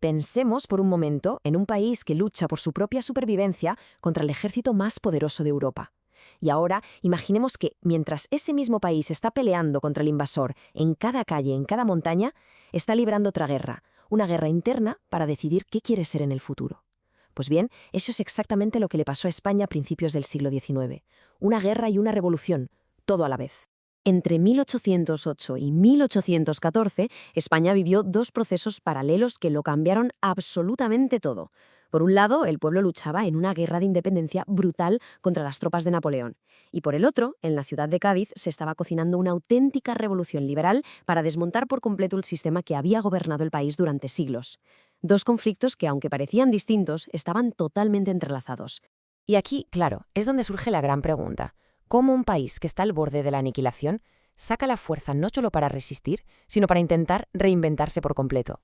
Pensemos por un momento en un país que lucha por su propia supervivencia contra el ejército más poderoso de Europa. Y ahora imaginemos que, mientras ese mismo país está peleando contra el invasor en cada calle, en cada montaña, está librando otra guerra, una guerra interna para decidir qué quiere ser en el futuro. Pues bien, eso es exactamente lo que le pasó a España a principios del siglo XIX. Una guerra y una revolución, todo a la vez. Entre 1808 y 1814, España vivió dos procesos paralelos que lo cambiaron absolutamente todo. Por un lado, el pueblo luchaba en una guerra de independencia brutal contra las tropas de Napoleón. Y por el otro, en la ciudad de Cádiz se estaba cocinando una auténtica revolución liberal para desmontar por completo el sistema que había gobernado el país durante siglos. Dos conflictos que, aunque parecían distintos, estaban totalmente entrelazados. Y aquí, claro, es donde surge la gran pregunta. ¿Cómo un país que está al borde de la aniquilación saca la fuerza no solo para resistir, sino para intentar reinventarse por completo?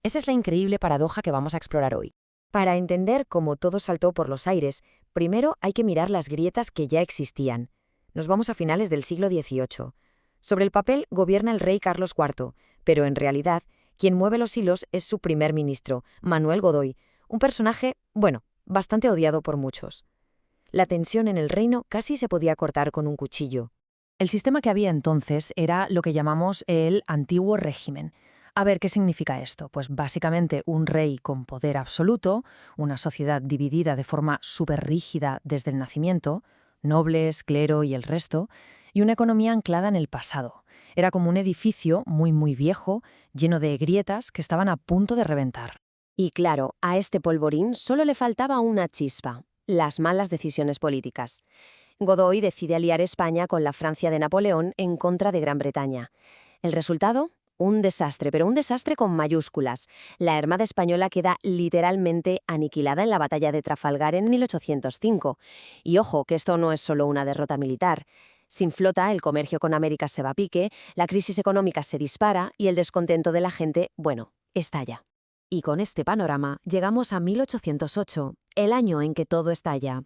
Esa es la increíble paradoja que vamos a explorar hoy. Para entender cómo todo saltó por los aires, primero hay que mirar las grietas que ya existían. Nos vamos a finales del siglo XVIII. Sobre el papel gobierna el rey Carlos IV, pero en realidad quien mueve los hilos es su primer ministro, Manuel Godoy, un personaje, bueno, bastante odiado por muchos. La tensión en el reino casi se podía cortar con un cuchillo. El sistema que había entonces era lo que llamamos el antiguo régimen. A ver, ¿qué significa esto? Pues básicamente un rey con poder absoluto, una sociedad dividida de forma súper rígida desde el nacimiento, nobles, clero y el resto, y una economía anclada en el pasado. Era como un edificio muy viejo, lleno de grietas que estaban a punto de reventar. Y claro, a este polvorín solo le faltaba una chispa: las malas decisiones políticas. Godoy decide aliar España con la Francia de Napoleón en contra de Gran Bretaña. ¿El resultado? Un desastre, pero un desastre con mayúsculas. La Armada española queda literalmente aniquilada en la batalla de Trafalgar en 1805. Y ojo, que esto no es solo una derrota militar. Sin flota, el comercio con América se va a pique, la crisis económica se dispara y el descontento de la gente, bueno, estalla. Y con este panorama llegamos a 1808, el año en que todo estalla.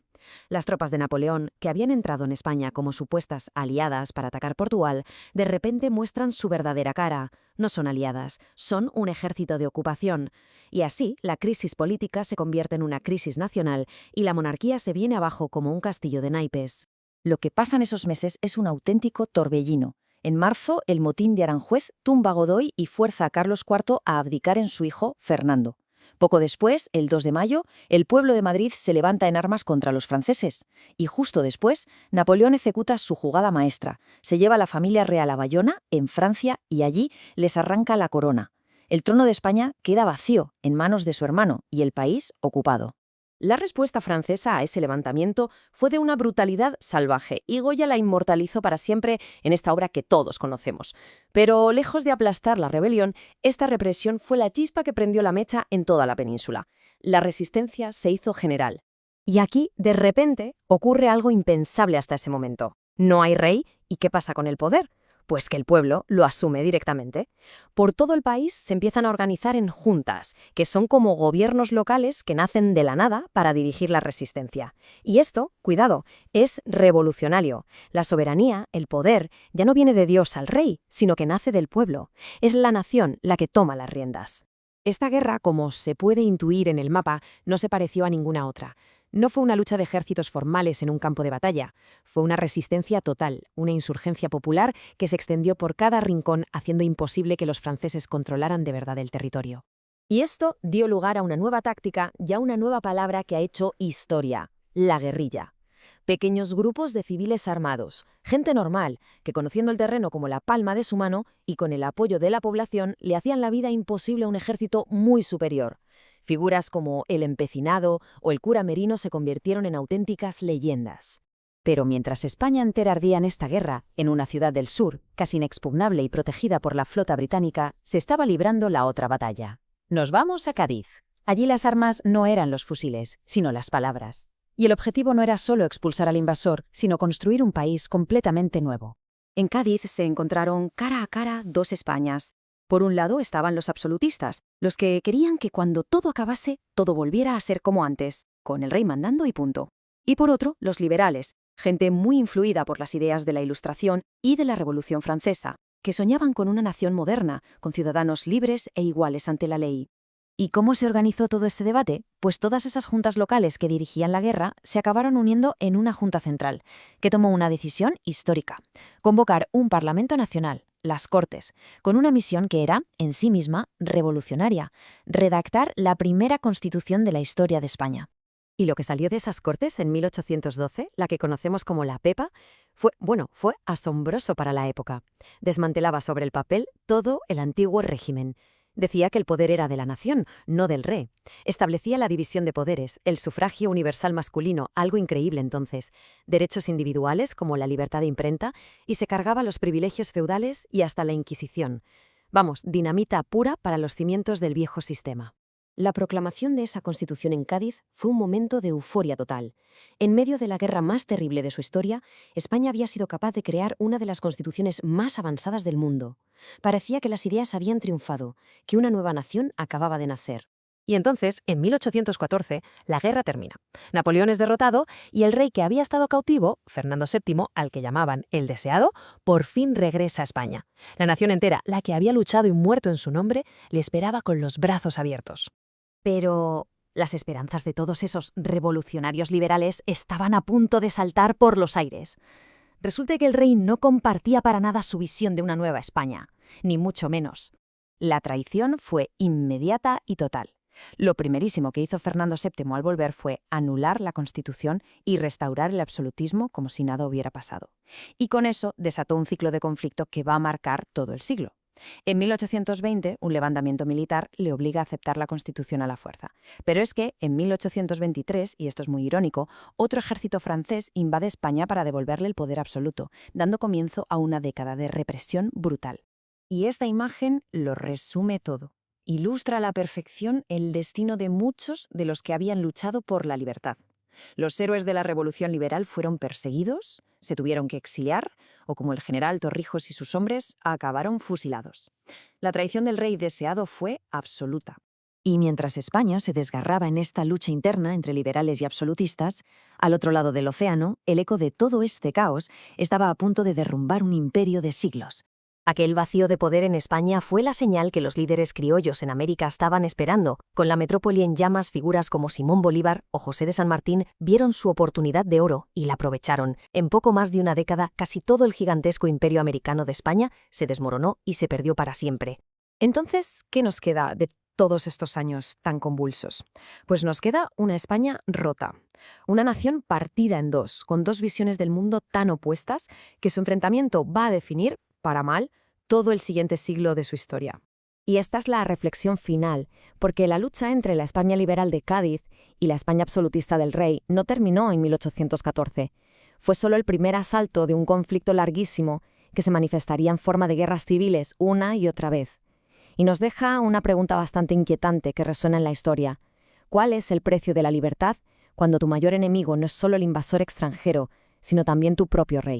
Las tropas de Napoleón, que habían entrado en España como supuestas aliadas para atacar Portugal, de repente muestran su verdadera cara. No son aliadas, son un ejército de ocupación. Y así, la crisis política se convierte en una crisis nacional y la monarquía se viene abajo como un castillo de naipes. Lo que pasa en esos meses es un auténtico torbellino. En marzo, el motín de Aranjuez tumba a Godoy y fuerza a Carlos IV a abdicar en su hijo, Fernando. Poco después, el 2 de mayo, el pueblo de Madrid se levanta en armas contra los franceses. Y justo después, Napoleón ejecuta su jugada maestra. Se lleva a la familia real a Bayona, en Francia, y allí les arranca la corona. El trono de España queda vacío, en manos de su hermano, y el país ocupado. La respuesta francesa a ese levantamiento fue de una brutalidad salvaje, y Goya la inmortalizó para siempre en esta obra que todos conocemos. Pero lejos de aplastar la rebelión, esta represión fue la chispa que prendió la mecha en toda la península. La resistencia se hizo general. Y aquí, de repente, ocurre algo impensable hasta ese momento. No hay rey, ¿y qué pasa con el poder? Pues que el pueblo lo asume directamente. Por todo el país se empiezan a organizar en juntas, que son como gobiernos locales que nacen de la nada para dirigir la resistencia. Y esto, cuidado, es revolucionario. La soberanía, el poder, ya no viene de Dios al rey, sino que nace del pueblo. Es la nación la que toma las riendas. Esta guerra, como se puede intuir en el mapa, no se pareció a ninguna otra. No fue una lucha de ejércitos formales en un campo de batalla, fue una resistencia total, una insurgencia popular que se extendió por cada rincón, haciendo imposible que los franceses controlaran de verdad el territorio. Y esto dio lugar a una nueva táctica y a una nueva palabra que ha hecho historia: la guerrilla. Pequeños grupos de civiles armados, gente normal, que conociendo el terreno como la palma de su mano y con el apoyo de la población le hacían la vida imposible a un ejército muy superior. Figuras como el empecinado o el cura Merino se convirtieron en auténticas leyendas. Pero mientras España entera ardía en esta guerra, en una ciudad del sur, casi inexpugnable y protegida por la flota británica, se estaba librando la otra batalla. Nos vamos a Cádiz. Allí las armas no eran los fusiles, sino las palabras. Y el objetivo no era solo expulsar al invasor, sino construir un país completamente nuevo. En Cádiz se encontraron cara a cara dos Españas. Por un lado estaban los absolutistas, los que querían que cuando todo acabase, todo volviera a ser como antes, con el rey mandando y punto. Y por otro, los liberales, gente muy influida por las ideas de la Ilustración y de la Revolución Francesa, que soñaban con una nación moderna, con ciudadanos libres e iguales ante la ley. ¿Y cómo se organizó todo este debate? Pues todas esas juntas locales que dirigían la guerra se acabaron uniendo en una junta central, que tomó una decisión histórica: convocar un Parlamento Nacional, las Cortes, con una misión que era, en sí misma, revolucionaria: redactar la primera constitución de la historia de España. Y lo que salió de esas Cortes en 1812, la que conocemos como la Pepa, fue asombroso para la época. Desmantelaba sobre el papel todo el antiguo régimen. Decía que el poder era de la nación, no del rey. Establecía la división de poderes, el sufragio universal masculino, algo increíble entonces, derechos individuales como la libertad de imprenta, y se cargaba los privilegios feudales y hasta la Inquisición. Vamos, dinamita pura para los cimientos del viejo sistema. La proclamación de esa constitución en Cádiz fue un momento de euforia total. En medio de la guerra más terrible de su historia, España había sido capaz de crear una de las constituciones más avanzadas del mundo. Parecía que las ideas habían triunfado, que una nueva nación acababa de nacer. Y entonces, en 1814, la guerra termina. Napoleón es derrotado y el rey que había estado cautivo, Fernando VII, al que llamaban el Deseado, por fin regresa a España. La nación entera, la que había luchado y muerto en su nombre, le esperaba con los brazos abiertos. Pero las esperanzas de todos esos revolucionarios liberales estaban a punto de saltar por los aires. Resulta que el rey no compartía para nada su visión de una nueva España, ni mucho menos. La traición fue inmediata y total. Lo primerísimo que hizo Fernando VII al volver fue anular la Constitución y restaurar el absolutismo como si nada hubiera pasado. Y con eso desató un ciclo de conflicto que va a marcar todo el siglo. En 1820, un levantamiento militar le obliga a aceptar la Constitución a la fuerza. Pero es que, en 1823, y esto es muy irónico, otro ejército francés invade España para devolverle el poder absoluto, dando comienzo a una década de represión brutal. Y esta imagen lo resume todo. Ilustra a la perfección el destino de muchos de los que habían luchado por la libertad. Los héroes de la Revolución Liberal fueron perseguidos, se tuvieron que exiliar, o como el general Torrijos y sus hombres, acabaron fusilados. La traición del rey Deseado fue absoluta. Y mientras España se desgarraba en esta lucha interna entre liberales y absolutistas, al otro lado del océano, el eco de todo este caos estaba a punto de derrumbar un imperio de siglos. Aquel vacío de poder en España fue la señal que los líderes criollos en América estaban esperando. Con la metrópoli en llamas, figuras como Simón Bolívar o José de San Martín vieron su oportunidad de oro y la aprovecharon. En poco más de una década, casi todo el gigantesco imperio americano de España se desmoronó y se perdió para siempre. Entonces, ¿qué nos queda de todos estos años tan convulsos? Pues nos queda una España rota, una nación partida en dos, con dos visiones del mundo tan opuestas que su enfrentamiento va a definir, para mal, todo el siguiente siglo de su historia. Y esta es la reflexión final, porque la lucha entre la España liberal de Cádiz y la España absolutista del rey no terminó en 1814. Fue solo el primer asalto de un conflicto larguísimo que se manifestaría en forma de guerras civiles una y otra vez. Y nos deja una pregunta bastante inquietante que resuena en la historia. ¿Cuál es el precio de la libertad cuando tu mayor enemigo no es solo el invasor extranjero, sino también tu propio rey?